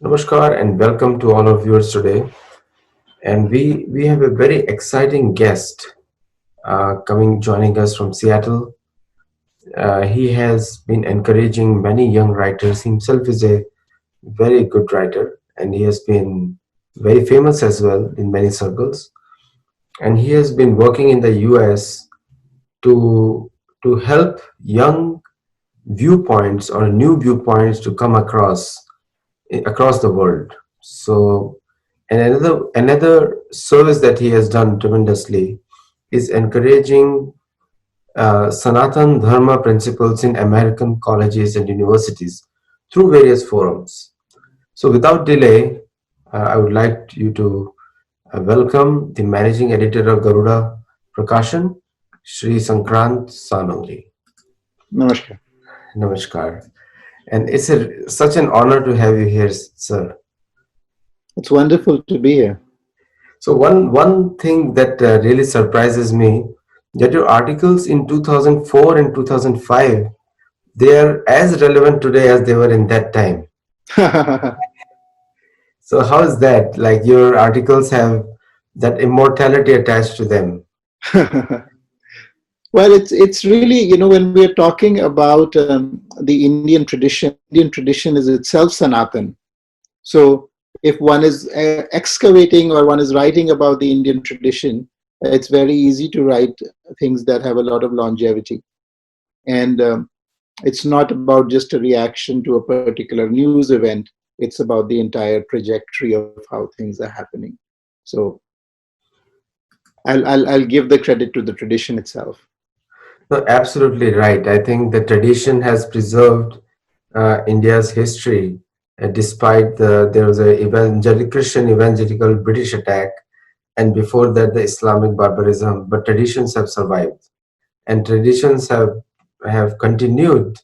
Namaskar and welcome to all our viewers today. And we have a very exciting guest joining us from Seattle. He has been encouraging many young writers. Himself is a very good writer, and he has been very famous as well in many circles. And he has been working in the U.S. to to help young viewpoints or new viewpoints to come across the world. So, and another service that he has done tremendously is encouraging Sanatan Dharma principles in American colleges and universities through various forums. So, without delay, I would like you to welcome the managing editor of Garuda Prakashan, Shri Sankrant Sanu. Namaskar. Namaskar. And it's such an honor to have you here, sir. It's wonderful to be here. So one thing that really surprises me that your articles in 2004 and 2005 they are as relevant today as they were in that time. So how is that? Like your articles have that immortality attached to them. Well, it's really, when we're talking about the Indian tradition is itself Sanatan. So if one is excavating or one is writing about the Indian tradition, it's very easy to write things that have a lot of longevity. And it's not about just a reaction to a particular news event. It's about the entire trajectory of how things are happening. So I'll give the credit to the tradition itself. No, absolutely right. I think the tradition has preserved India's history despite there was a Christian evangelical British attack, and before that the Islamic barbarism. But traditions have survived, and traditions have continued,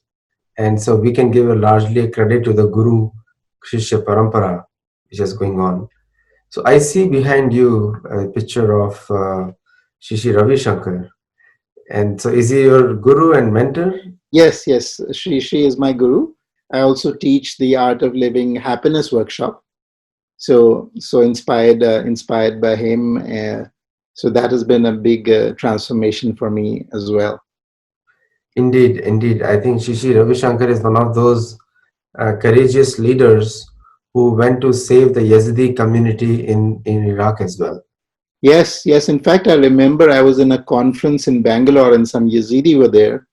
and so we can give a largely a credit to the Guru Shishya Parampara which is going on. So I see behind you a picture of Shishi Ravi Shankar. And so is he your guru and mentor? Yes. She is my guru. I also teach the Art of Living Happiness workshop. So inspired by him. So that has been a big transformation for me as well. Indeed. I think Shishi Ravi Shankar is one of those courageous leaders who went to save the Yazidi community in Iraq as well. Yes. In fact, I remember I was in a conference in Bangalore and some Yazidi were there.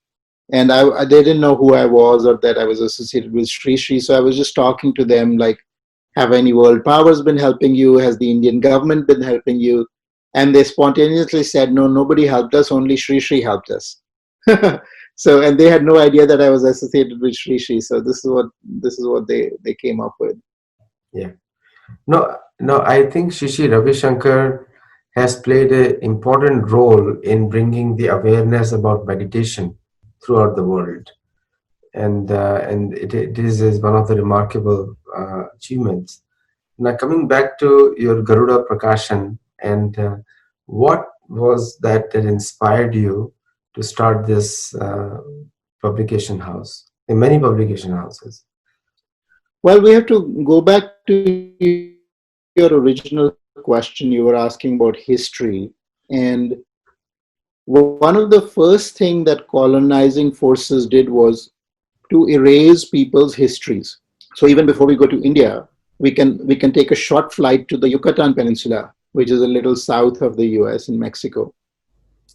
And they didn't know who I was or that I was associated with Sri Sri. So I was just talking to them like, have any world powers been helping you? Has the Indian government been helping you? And they spontaneously said, no, nobody helped us. Only Sri Sri helped us. So, and they had no idea that I was associated with Sri Sri. So this is what they came up with. Yeah. No, I think Shishi Ravi Shankar has played an important role in bringing the awareness about meditation throughout the world, and it is one of the remarkable achievements. Now, coming back to your Garuda Prakashan, and what was that inspired you to start this publication house? In many publication houses. Well, we have to go back to your original question. You were asking about history. And one of the first things that colonizing forces did was to erase people's histories. So even before we go to India, we can take a short flight to the Yucatan Peninsula, which is a little south of the US in Mexico.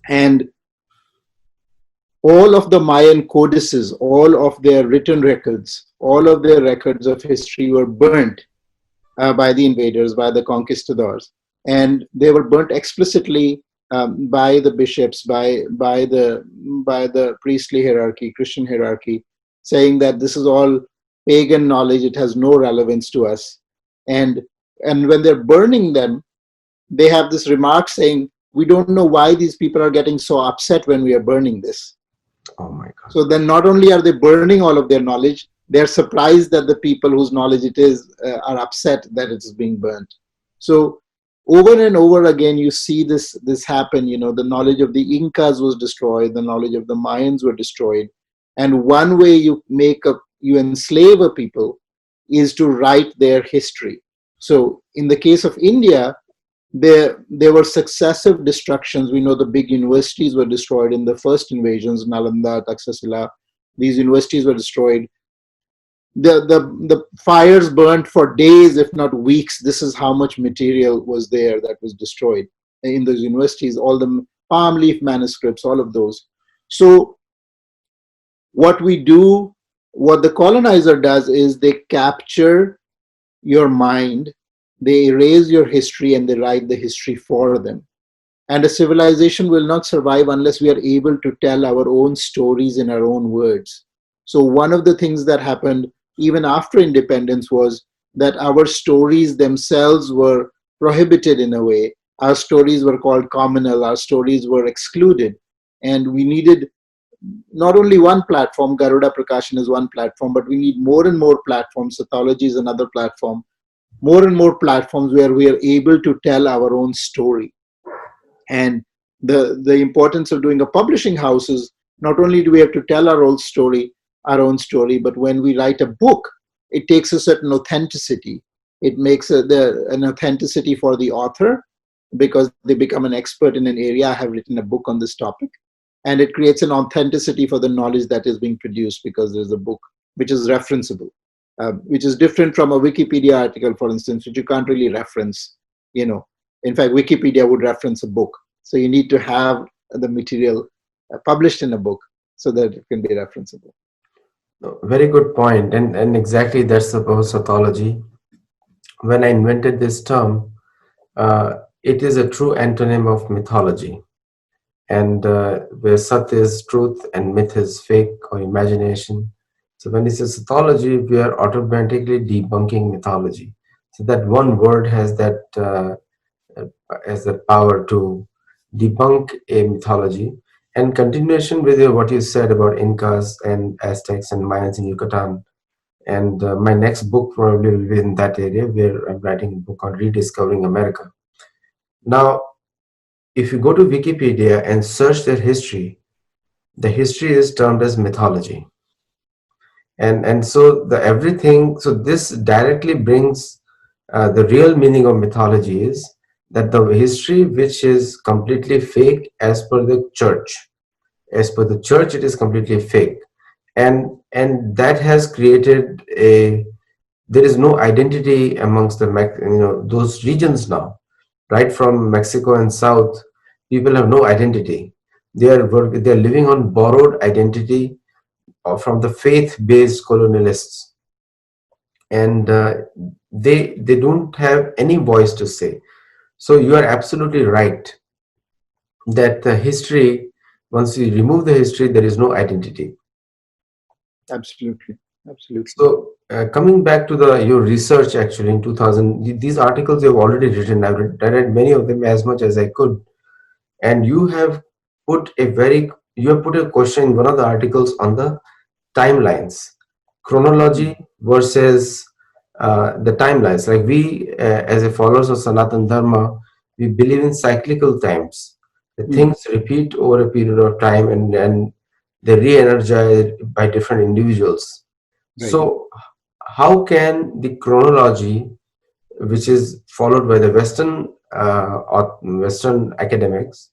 And all of the Mayan codices, all of their written records, all of their records of history were burnt by the invaders, by the conquistadors. And they were burnt explicitly by the bishops, by the priestly hierarchy, Christian hierarchy, saying that this is all pagan knowledge, it has no relevance to us. And when they're burning them, they have this remark saying, we don't know why these people are getting so upset when we are burning this. Oh my God. So then not only are they burning all of their knowledge, they're surprised that the people whose knowledge it is are upset that it's being burnt. So over and over again, you see this happen. The knowledge of the Incas was destroyed, the knowledge of the Mayans were destroyed. And one way you enslave a people is to write their history. So in the case of India, there were successive destructions. We know the big universities were destroyed in the first invasions, Nalanda, Taxila. These universities were destroyed. The fires burnt for days, if not weeks. This is how much material was there that was destroyed in those universities, all the palm leaf manuscripts, all of those. So what we do, what the colonizer does is they capture your mind, they erase your history, and they write the history for them. And a civilization will not survive unless we are able to tell our own stories in our own words. So, one of the things that happened even after independence was that our stories themselves were prohibited in a way. Our stories were called communal, our stories were excluded. And we needed not only one platform, Garuda Prakashan is one platform, but we need more and more platforms. Sattology is another platform, more and more platforms where we are able to tell our own story. And the importance of doing a publishing house is not only do we have to tell our own story, but when we write a book, it takes a certain authenticity. It makes an authenticity for the author because they become an expert in an area. I have written a book on this topic. And it creates an authenticity for the knowledge that is being produced because there's a book which is referenceable, which is different from a Wikipedia article, for instance, which you can't really reference. In fact, Wikipedia would reference a book. So you need to have the material published in a book so that it can be referenceable. No, very good point. And exactly that's the purpose of Sattology. When I invented this term, it is a true antonym of mythology. And where Sat is truth and myth is fake or imagination. So when it says Sattology, we are automatically debunking mythology. So that one word has that power to debunk a mythology. And continuation with what you said about Incas and Aztecs and Mayans in Yucatan. And my next book probably will be in that area where I'm writing a book on rediscovering America. Now, if you go to Wikipedia and search their history, the history is termed as mythology. And so the everything, so this directly brings the real meaning of mythology is that the history which is completely fake as per the church. As per the church, it is completely fake. And that has created there is no identity amongst those regions now, right from Mexico and South. People have no identity. They're living on borrowed identity from the faith-based colonialists, and they don't have any voice to say. So you are absolutely right that the history, once you remove the history, there is no identity. Absolutely. Absolutely. So coming back to your research, actually in 2000, these articles you've already written. I read many of them as much as I could, and you have put a question in one of the articles on the timelines, chronology versus the timelines. Like we, as a followers of Sanatan Dharma, we believe in cyclical times. The Mm. things repeat over a period of time, and they re-energize by different individuals. Right. So, how can the chronology, which is followed by the Western academics,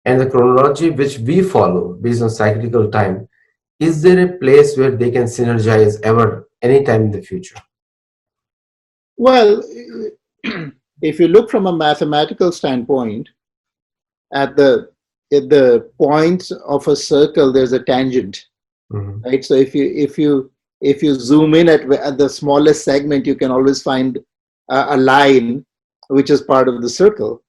and the chronology which we follow based on cyclical time, is there a place where they can synergize ever, anytime in the future? Well, if you look from a mathematical standpoint, at the point of a circle, there's a tangent, Mhm. right? So if you zoom in at the smallest segment, you can always find a line which is part of the circle.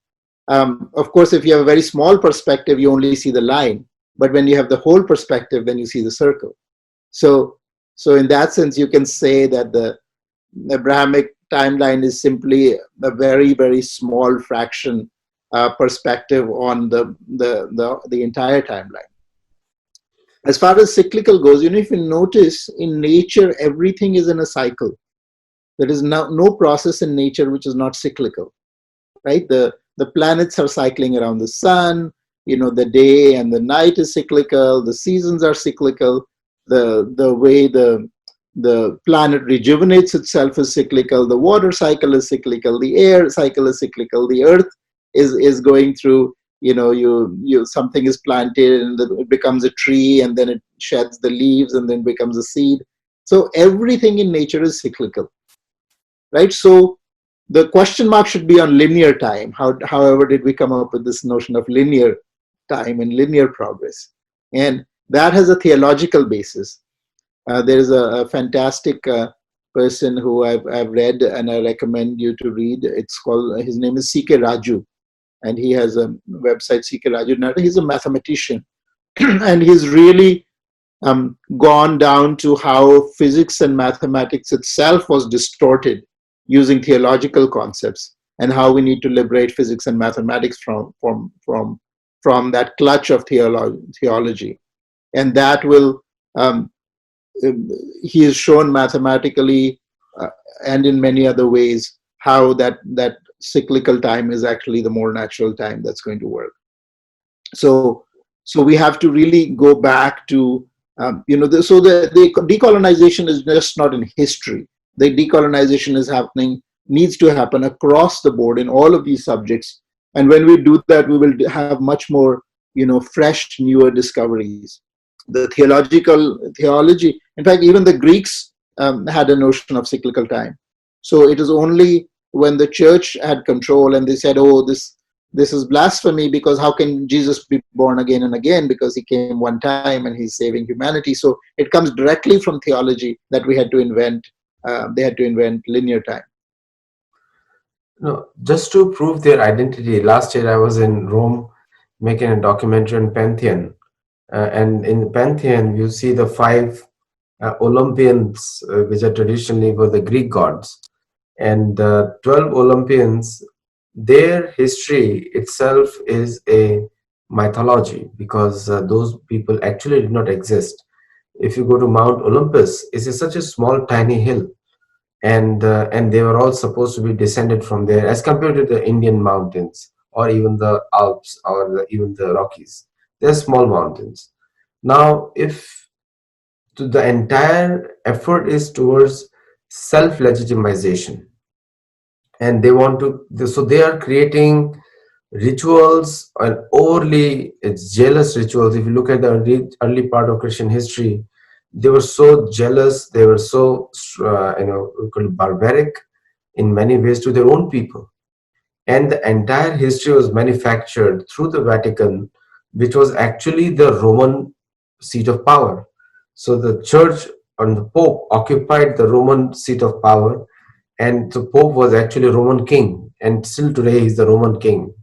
Of course, if you have a very small perspective, you only see the line. But when you have the whole perspective, then you see the circle. So, so in that sense, you can say that the Abrahamic timeline is simply a very, very small fraction perspective on the entire timeline. As far as cyclical goes, if you notice in nature, everything is in a cycle. There is no process in nature which is not cyclical, right? The planets are cycling around the sun. The day and the night is cyclical. The seasons are cyclical. The way the planet rejuvenates itself is cyclical. The water cycle is cyclical. The air cycle is cyclical. The earth is going through. You something is planted and it becomes a tree, and then it sheds the leaves and then becomes a seed. So everything in nature is cyclical, right? So the question mark should be on linear time. However, did we come up with this notion of linear time and linear progress? And that has a theological basis. There is a fantastic person who I've read and I recommend you to read. His name is C.K. Raju, and he has a website, C.K. Raju. He's a mathematician, and he's really gone down to how physics and mathematics itself was distorted using theological concepts, and how we need to liberate physics and mathematics from that clutch of theology. And that will he has shown mathematically and in many other ways how that cyclical time is actually the more natural time that's going to work. So we have to really go back to the decolonization is just not in history. The decolonization needs to happen across the board in all of these subjects. And when we do that, we will have much more, fresh, newer discoveries. The theology, in fact, even the Greeks had a notion of cyclical time. So it is only when the church had control and they said, oh, this is blasphemy, because how can Jesus be born again and again? Because he came one time and he's saving humanity. So it comes directly from theology that we had to invent. They had to invent linear time. No, just to prove their identity, last year I was in Rome making a documentary on Pantheon. And in the Pantheon, you see the five Olympians, which are traditionally were the Greek gods. And the 12 Olympians, their history itself is a mythology, because those people actually did not exist. If you go to Mount Olympus, it is such a small, tiny hill, and they were all supposed to be descended from there, as compared to the Indian mountains or even the Alps or even the Rockies. They're small mountains. Now, if the entire effort is towards self-legitimization, and they want to, so they are creating rituals and overly jealous rituals. If you look at the early part of Christian history, they were so jealous, they were so barbaric in many ways to their own people. And the entire history was manufactured through the Vatican, which was actually the Roman seat of power. So the church and the Pope occupied the Roman seat of power, and the Pope was actually a Roman king, and still today he's the Roman king.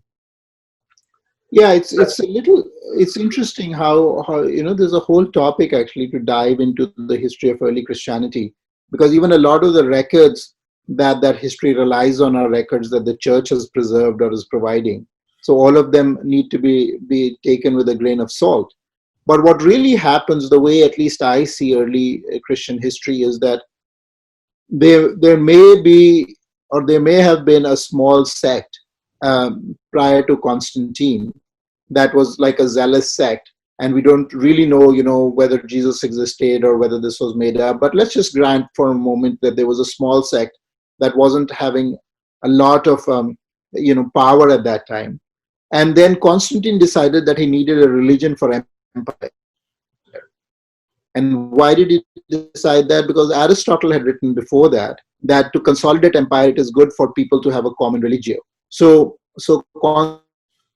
Yeah, it's interesting how there's a whole topic actually to dive into the history of early Christianity, because even a lot of the records that history relies on are records that the church has preserved or is providing. So all of them need to be taken with a grain of salt. But what really happens, the way at least I see early Christian history, is that there may be, or there may have been, a small sect prior to Constantine that was like a zealous sect, and we don't really know whether Jesus existed or whether this was made up. But let's just grant for a moment that there was a small sect that wasn't having a lot of power at that time, and then Constantine decided that he needed a religion for empire. And why did he decide that? Because Aristotle had written before that to consolidate empire, it is good for people to have a common religio. So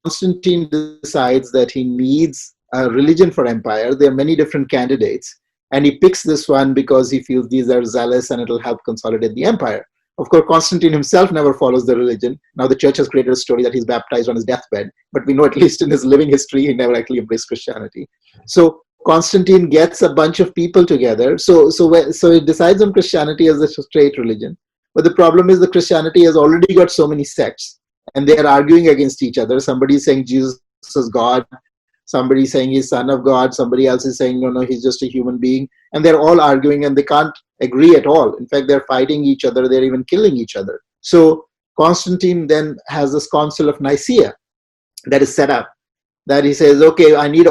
Constantine decides that he needs a religion for empire. There are many different candidates, and he picks this one because he feels these are zealous and it'll help consolidate the empire. Of course, Constantine himself never follows the religion. Now the church has created a story that he's baptized on his deathbed, but we know at least in his living history, he never actually embraced Christianity. So Constantine gets a bunch of people together. So he decides on Christianity as a straight religion. But the problem is the Christianity has already got so many sects and they are arguing against each other. Somebody is saying Jesus is God, somebody is saying he's son of God, somebody else is saying no, he's just a human being, and they're all arguing and they can't agree at all. In fact, they're fighting each other, they're even killing each other. So Constantine then has this Council of Nicaea that is set up, that he says, okay, I need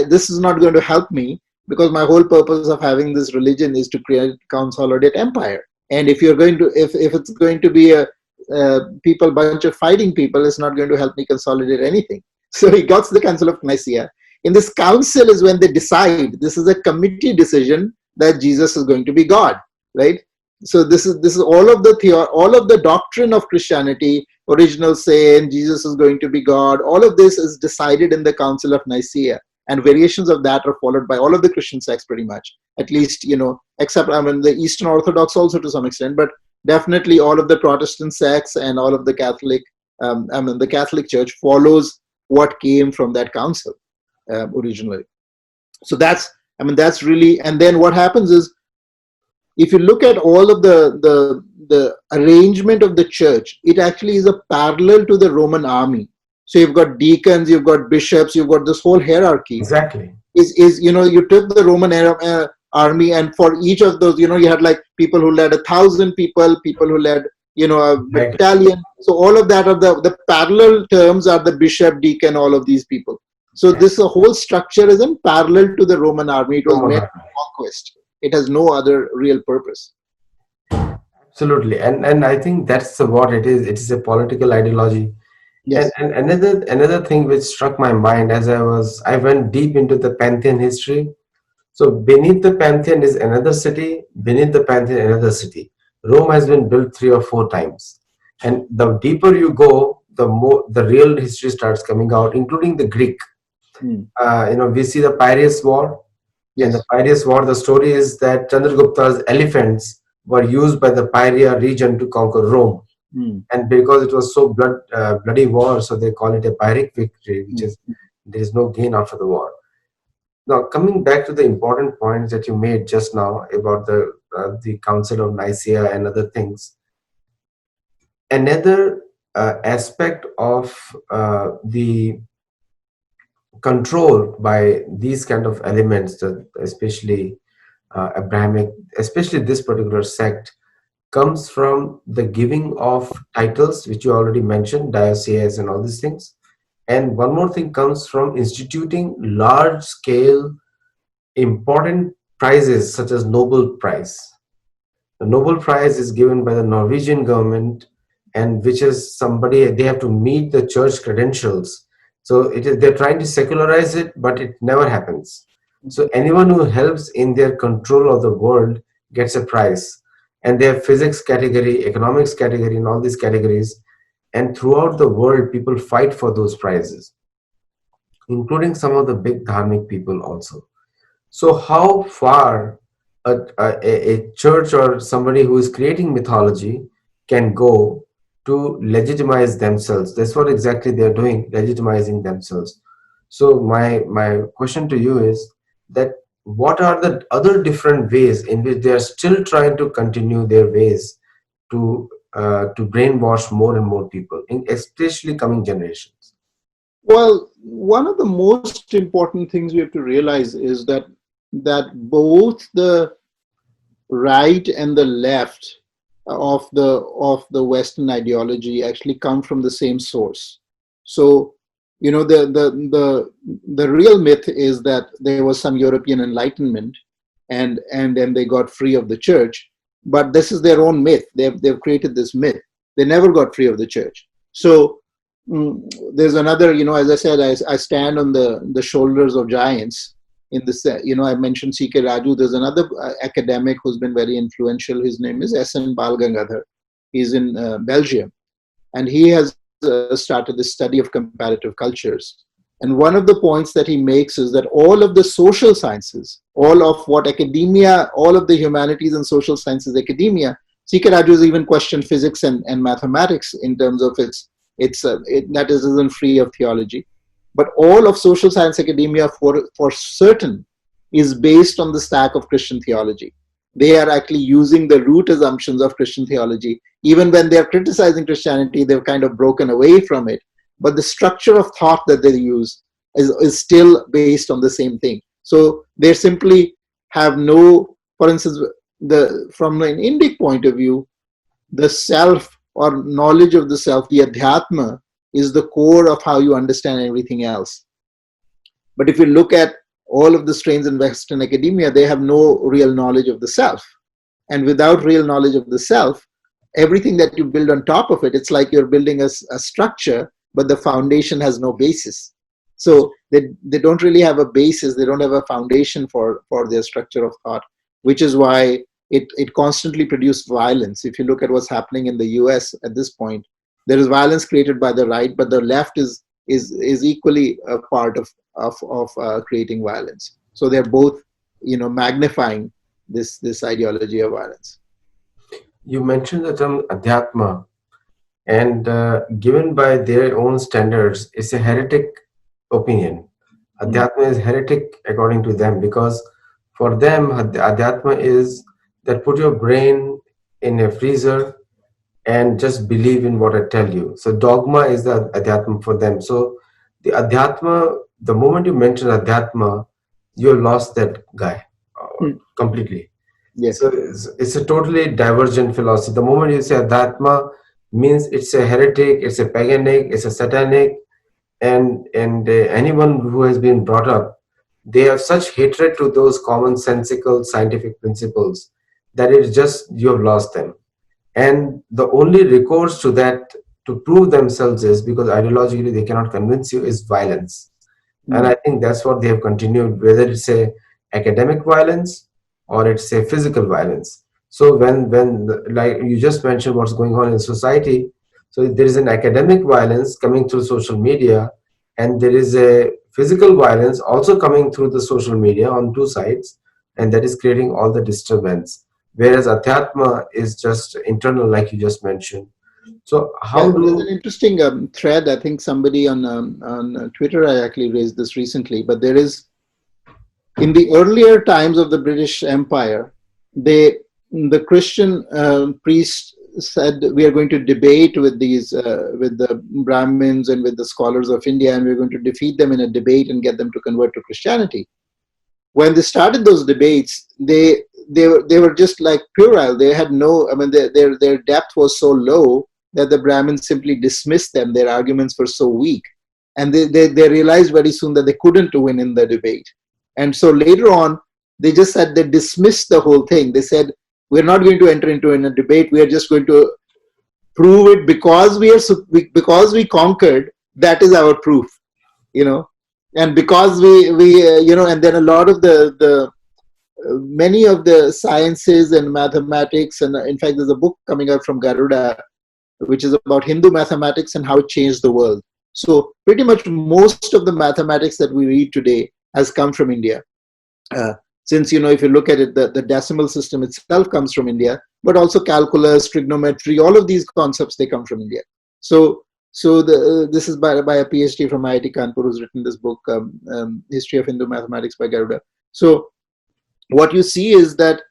this is not going to help me, because my whole purpose of having this religion is to create consolidate empire. And if you're going to, if it's going to be a bunch of fighting people, it's not going to help me consolidate anything. So he got to the Council of Nicaea. In this council is when they decide, this is a committee decision, that Jesus is going to be God, right? So this is all of the doctrine of Christianity, original sin, Jesus is going to be God. All of this is decided in the Council of Nicaea, and variations of that are followed by all of the Christian sects pretty much. At least, except the Eastern Orthodox also to some extent, but definitely all of the Protestant sects and all of the Catholic, the Catholic Church follows what came from that council originally. So that's really, and then what happens is, if you look at all of the arrangement of the church, it actually is a parallel to the Roman army. So you've got deacons, you've got bishops, you've got this whole hierarchy. Exactly. You took the Roman army, and for each of those, you had like people who led 1,000 people, people who led a battalion. So all of that are the parallel terms are the bishop, deacon, all of these people. So this whole structure is in parallel to the Roman army. It was meant for conquest. It has no other real purpose. Absolutely, and I think that's what it is. It is a political ideology. Yes. And another thing which struck my mind as I went deep into the Pantheon history. So beneath the Pantheon is another city. Beneath the Pantheon, another city. Rome has been built 3 or 4 times, and the deeper you go, the more the real history starts coming out, including the Greek. We see the Piraeus War. Yes. In the Piraeus War, the story is that Chandragupta's elephants were used by the Pyrrhia region to conquer Rome. And because it was so bloody war, so they call it a Pyrrhic victory, which is there is no gain after the war. Now, coming back to the important points that you made just now about the Council of Nicaea and other things, another aspect of the control by these kind of elements, especially Abrahamic, especially this particular sect, comes from the giving of titles, which you already mentioned, diocese and all these things. And one more thing comes from instituting large-scale important prizes such as Nobel Prize. The Nobel Prize is given by the Norwegian government, and which is they have to meet the church credentials. So they're trying to secularize it, but it never happens. So anyone who helps in their control of the world gets a prize. And they have physics category, economics category, and all these categories. And throughout the world, people fight for those prizes, including some of the big dharmic people also. So how far a church or somebody who is creating mythology can go to legitimize themselves? That's what exactly they're doing, legitimizing themselves. So my question to you is that what are the other different ways in which they are still trying to continue their ways to brainwash more and more people, especially coming generations? Well, one of the most important things we have to realize is that both the right and the left of the Western ideology actually come from the same source. So, the real myth is that there was some European Enlightenment, and then they got free of the church. But this is their own myth. They've created this myth. They never got free of the church. So there's another, as I said, I stand on the shoulders of giants. In this, I mentioned C.K. Raju. There's another academic who's been very influential. His name is S.N. Balgangadhar. He's in Belgium, and he has started the study of comparative cultures. And one of the points that he makes is that all of the social sciences, all of what academia, all of the humanities and social sciences academia, C.K. Raju has even questioned physics and mathematics in terms of that isn't free of theology. But all of social science academia for certain is based on the stack of Christian theology. They are actually using the root assumptions of Christian theology. Even when they're criticizing Christianity, they've kind of broken away from it. But the structure of thought that they use is still based on the same thing. So they simply have no, for instance, from an Indic point of view, the self or knowledge of the self, the adhyatma, is the core of how you understand everything else. But if you look at all of the strains in Western academia, they have no real knowledge of the self. And without real knowledge of the self, everything that you build on top of it, it's like you're building a structure, but the foundation has no basis. So they don't really have a basis, they don't have a foundation for their structure of thought, which is why it constantly produced violence. If you look at what's happening in the US at this point, there is violence created by the right, but the left is equally a part of creating violence. So they're both, magnifying this ideology of violence. You mentioned the term adhyatma, and given by their own standards, it's a heretic opinion. Mm. Adhyatma is heretic according to them, because for them, adhyatma is that put your brain in a freezer and just believe in what I tell you. So dogma is the adhyatma for them. So the adhyatma, the moment you mention adhyatma, you lost that guy Mm. completely. So Yes. it's a totally divergent philosophy. The moment you say adhyatma, means it's a heretic, it's a paganic, it's a satanic, and anyone who has been brought up, they have such hatred to those commonsensical scientific principles that it's just you have lost them. And the only recourse to that to prove themselves is because ideologically they cannot convince you is violence. And Mm. I think that's what they have continued, whether it's a academic violence or it's a physical violence. So like you just mentioned what's going on in society, so there is an academic violence coming through social media, and there is a physical violence also coming through the social media on two sides, and that is creating all the disturbance. Whereas Adhyatma is just internal, like you just mentioned. So Yeah, how there's an do interesting thread. I think somebody on Twitter, I actually raised this recently, but there is, in the earlier times of the British Empire, the Christian priest said, we are going to debate with with the Brahmins and with the scholars of India, and we're going to defeat them in a debate and get them to convert to Christianity. When they started those debates, they were just like puerile. They had no, I mean, their depth was so low that the Brahmins simply dismissed them. Their arguments were so weak, and they realized very soon that they couldn't win in the debate. And so later on, they just said, they dismissed the whole thing. They said, we're not going to enter into a debate. We are just going to prove it because because we conquered. That is our proof, you know. And because we and then a lot of the many of the sciences and mathematics, and in fact there's a book coming out from Garuda which is about Hindu mathematics and how it changed the world. So pretty much most of the mathematics that we read today has come from India. uh, since, if you look at it, the decimal system itself comes from India, but also calculus, trigonometry, all of these concepts, they come from India. So this is by a PhD from IIT Kanpur who's written this book, History of Hindu Mathematics by Garuda. So what you see is that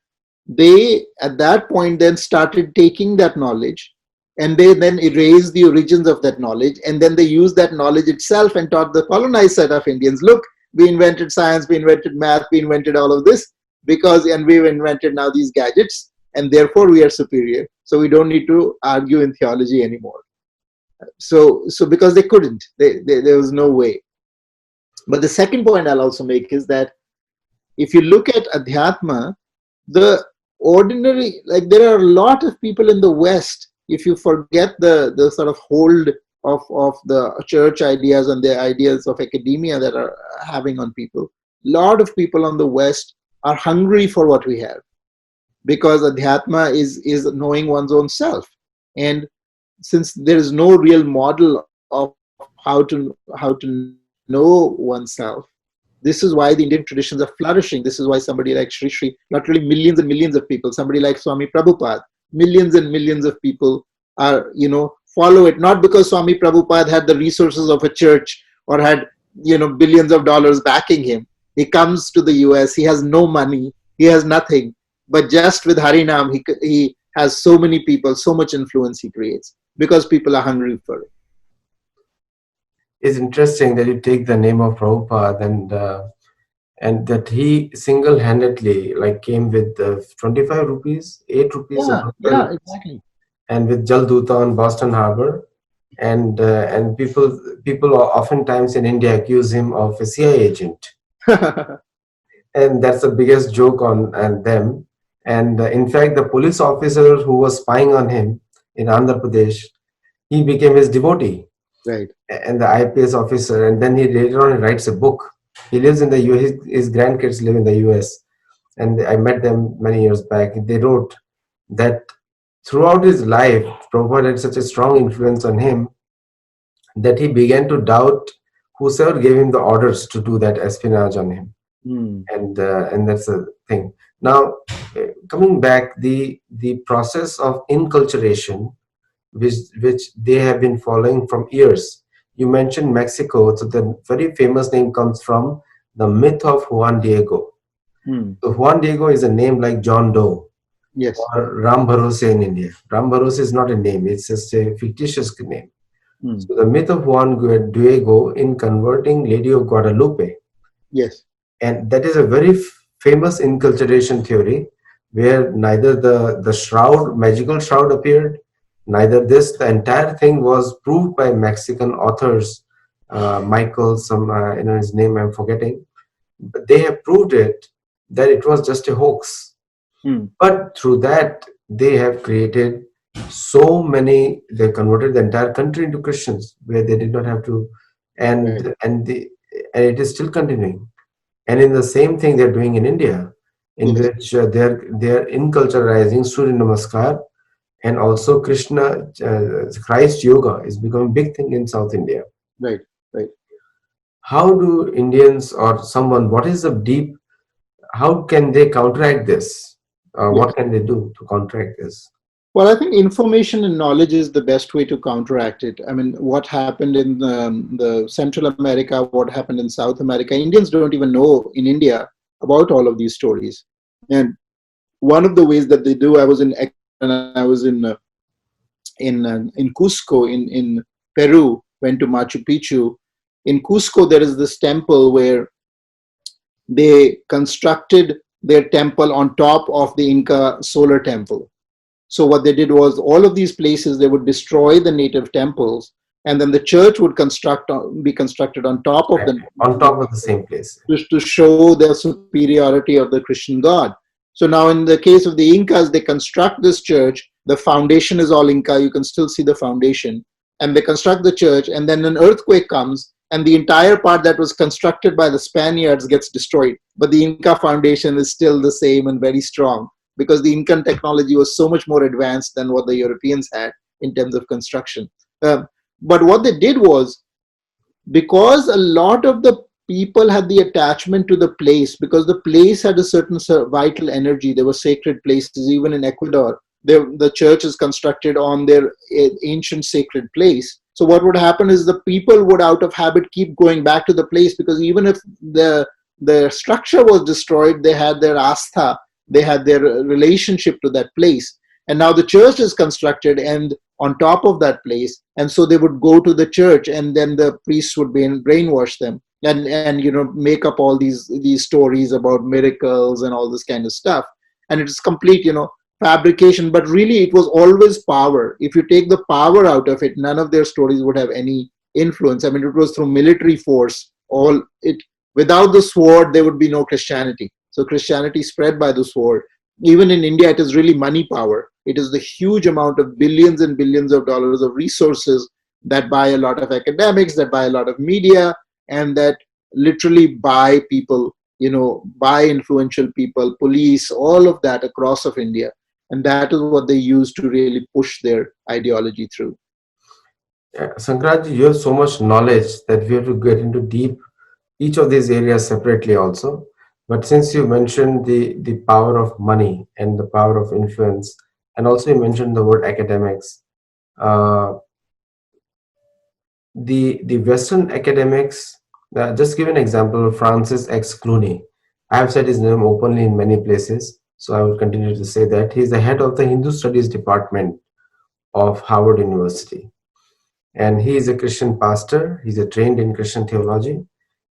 they at that point then started taking that knowledge, and they then erased the origins of that knowledge, and then they used that knowledge itself and taught the colonized set of Indians, look, we invented science, we invented math, we invented all of this, and we've invented now these gadgets, and therefore we are superior, so we don't need to argue in theology anymore. So because they couldn't, there was no way. But the second point I'll also make is that if you look at Adhyatma, the ordinary, like, there are a lot of people in the West, if you forget the sort of hold of the church ideas and the ideas of academia that are having on people, a lot of people on the West are hungry for what we have, because Adhyatma is knowing one's own self. And since there is no real model of how to know oneself, this is why the Indian traditions are flourishing. This is why somebody like Sri Sri, literally millions and millions of people, somebody like Swami Prabhupada, millions and millions of people are, follow it, not because Swami Prabhupada had the resources of a church or had, billions of dollars backing him. He comes to the US, he has no money, he has nothing, But just with Harinam, he has so many people, so much influence he creates because people are hungry for it. It's interesting that you take the name of Prabhupada and that he single-handedly like came with 25 rupees, 8 rupees or Yeah, 12 yeah, rupees, exactly. and with Jal Duta on Boston Harbor. And people oftentimes in India accuse him of a CIA agent, and that's the biggest joke on and them. And in fact, the police officer who was spying on him in Andhra Pradesh, he became his devotee Right. and the IPS officer, and then he later on writes a book. He lives in the US. His grandkids live in the US, and I met them many years back. They wrote that throughout his life, Prabhupada had such a strong influence on him that he began to doubt whosoever gave him the orders to do that espionage on him, Hmm. and that's the thing. Now, coming back, the process of inculturation, which they have been following from years. You mentioned Mexico, so the very famous name comes from the myth of Juan Diego. Hmm. So Juan Diego is a name like John Doe Yes. or Ram Bharose in India. Ram Bharose is not a name; it's just a fictitious name. Hmm. So the myth of Juan Diego in converting Lady of Guadalupe, Yes. and that is a very famous inculturation theory where neither the shroud, magical shroud appeared, neither this, the entire thing was proved by Mexican authors, Michael, his name I'm forgetting, but they have proved it that it was just a hoax. Hmm. But through that, they have created so many. They converted the entire country into Christians, where they did not have to, Right. and it is still continuing. And in the same thing they're doing in India, in Yes. which they're inculturalizing Surya Namaskar, and also Christ Yoga is becoming a big thing in South India. Right. Right. How do Indians or someone, what is the deep, how can they counteract this? Yes. What can they do to counteract this? Well, I think information and knowledge is the best way to counteract it. I mean, what happened in the Central America, what happened in South America, Indians don't even know in India about all of these stories. And one of the ways that they do, I was in Ecuador and I was in Cusco in Peru, went to Machu Picchu. In Cusco, there is this temple where they constructed their temple on top of the Inca solar temple. So what they did was all of these places they would destroy the native temples, and then the church would be constructed on top of Right. the On top of the same place. just to show the superiority of the Christian God. So now, in the case of the Incas, they construct this church. The foundation is all Inca. You can still see the foundation. And they construct the church, and then an earthquake comes, and the entire part that was constructed by the Spaniards gets destroyed. But the Inca foundation is still the same and very strong because the Incan technology was so much more advanced than what the Europeans had in terms of construction. But what they did was because a lot of the people had the attachment to the place because the place had a certain vital energy. There were sacred places even in Ecuador. The church is constructed on their ancient sacred place. So what would happen is the people would out of habit keep going back to the place because even if the structure was destroyed, they had their astha, they had their relationship to that place. And now the church is constructed and on top of that place, and so they would go to the church and then the priests would brainwash them and make up all these stories about miracles and all this kind of stuff. And it's complete fabrication, but really it was always power. If you take the power out of it, none of their stories would have any influence. I mean, it was through military force. All it Without the sword there would be no Christianity. So Christianity spread by the sword. Even in India, it is really money power. It is the huge amount of billions and billions of dollars of resources that buy a lot of academics, that buy a lot of media, and that literally buy people, buy influential people, police, all of that across of India. And that is what they use to really push their ideology through. Sankrantji, you have so much knowledge that we have to get into deep each of these areas separately also. But since you mentioned the power of money and the power of influence, and also you mentioned the word academics, uh, the Western academics, just give an example, Francis X. Clooney. I have said his name openly in many places. So I would continue to say that he's the head of the Hindu Studies Department of Harvard University. And he is a Christian pastor. He's a trained in Christian theology,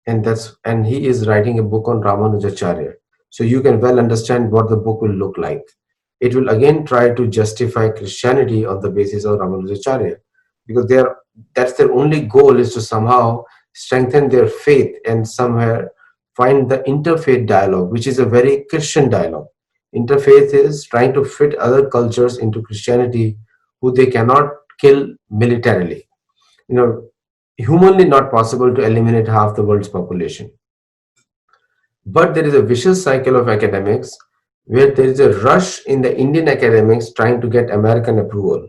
and he is writing a book on Ramanujacharya. So you can well understand what the book will look like. It will again try to justify Christianity on the basis of Ramanujacharya, because that's their only goal, is to somehow strengthen their faith and somewhere find the interfaith dialogue, which is a very Christian dialogue. Interfaith is trying to fit other cultures into Christianity who they cannot kill militarily. You know, humanly not possible to eliminate half the world's population. But there is a vicious cycle of academics where there is a rush in the Indian academics trying to get American approval.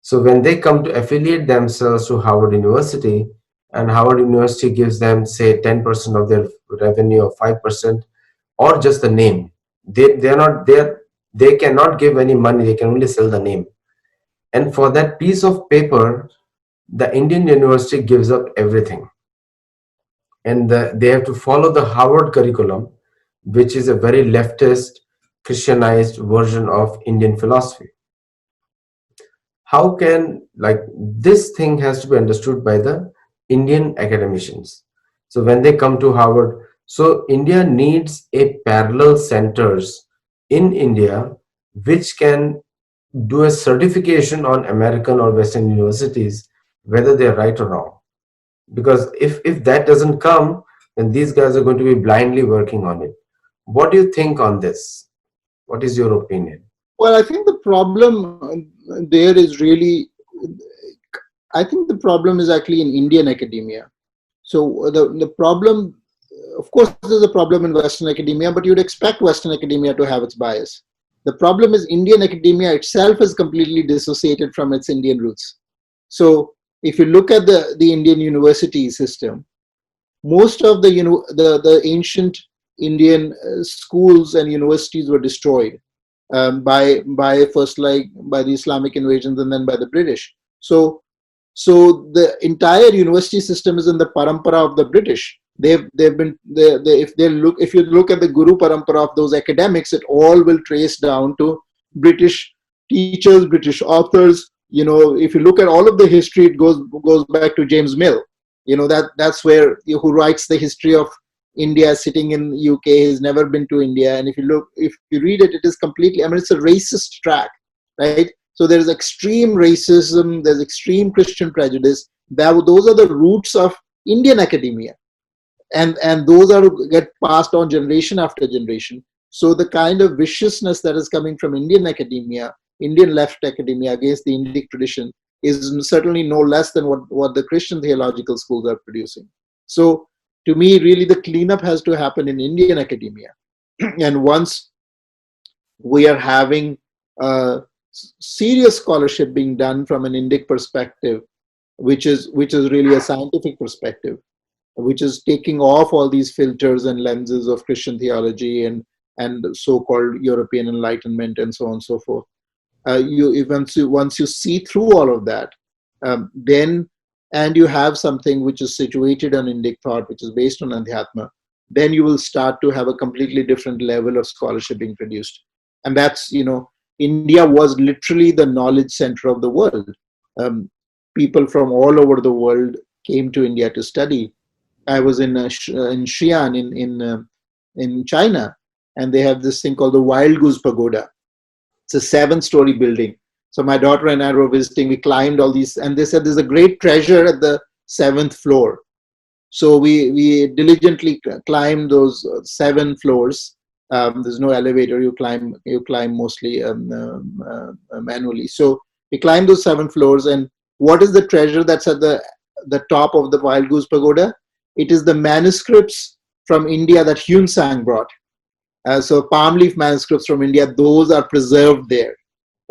So when they come to affiliate themselves to Harvard University, and Harvard University gives them, say, 10% of their revenue or 5%, or just the name, they're not there, they cannot give any money, they can only sell the name. And for that piece of paper, the Indian university gives up everything, and they have to follow the Harvard curriculum, which is a very leftist, Christianized version of Indian philosophy. How can, like, this thing has to be understood by the Indian academicians. So when they come to Harvard, so India needs a parallel centers in India which can do a certification on American or Western universities, whether they're right or wrong. Because if that doesn't come, then these guys are going to be blindly working on it. What do you think on this? What is your opinion? Well, I think the problem there is really, I think the problem is actually in Indian academia. So the problem, of course, there's a problem in Western academia, but you'd expect Western academia to have its bias. The problem is Indian academia itself is completely dissociated from its Indian roots. So if you look at the Indian university system, most of the ancient Indian schools and universities were destroyed by first, like, by the Islamic invasions and then by the British. So the entire university system is in the parampara of the British. They've been if you look at the Guru parampara of those academics, it all will trace down to British teachers, British authors. If you look at all of the history, it goes back to James Mill. That's where who writes the history of India, sitting in UK. He's never been to India, and if you read it, it is completely. I mean, it's a racist track, right? So there's extreme racism, there's extreme Christian prejudice. Those are the roots of Indian academia, and those are get passed on generation after generation. So the kind of viciousness that is coming from Indian academia, Indian left academia against the Indic tradition, is certainly no less than what the Christian theological schools are producing. So to me, really, the cleanup has to happen in Indian academia. And once we are having serious scholarship being done from an Indic perspective, which is really a scientific perspective, which is taking off all these filters and lenses of Christian theology and so-called European Enlightenment and so on and so forth. Once you see through all of that, then, and you have something which is situated on Indic thought, which is based on Adhyatma, then you will start to have a completely different level of scholarship being produced. And that's, India was literally the knowledge center of the world. People from all over the world came to India to study. I was in Xi'an in China, and they have this thing called the Wild Goose Pagoda. It's a 7-story building. So my daughter and I were visiting. We climbed all these, and they said there's a great treasure at the 7th floor. So we diligently climbed those 7 floors. There's no elevator. You climb mostly manually. So we climbed those 7 floors, and what is the treasure that's at the top of the Wild Goose Pagoda? It is the manuscripts from India that Hyun Sang brought. So palm leaf manuscripts from India, those are preserved there,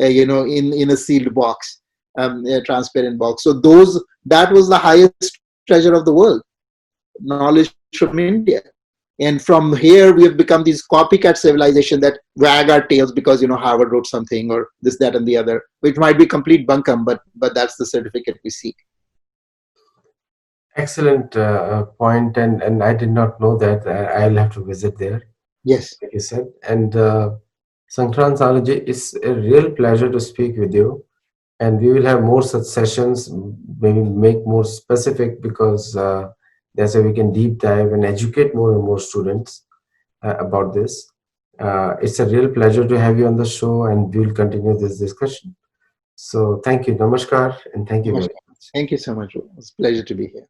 in a sealed box, a transparent box. So that was the highest treasure of the world, knowledge from India. And from here, we have become these copycat civilization that wag our tails because, Harvard wrote something or this, that, and the other, which might be complete bunkum, but that's the certificate we seek. Excellent point, and I did not know that. I'll have to visit there. Yes. like you said. And Sankrant Sanu, it's a real pleasure to speak with you. And we will have more such sessions, maybe make more specific, because that's how we can deep dive and educate more and more students about this. It's a real pleasure to have you on the show, and we'll continue this discussion. So thank you, namaskar, and thank you very Namaskar. much. Thank you so much. It was a pleasure to be here.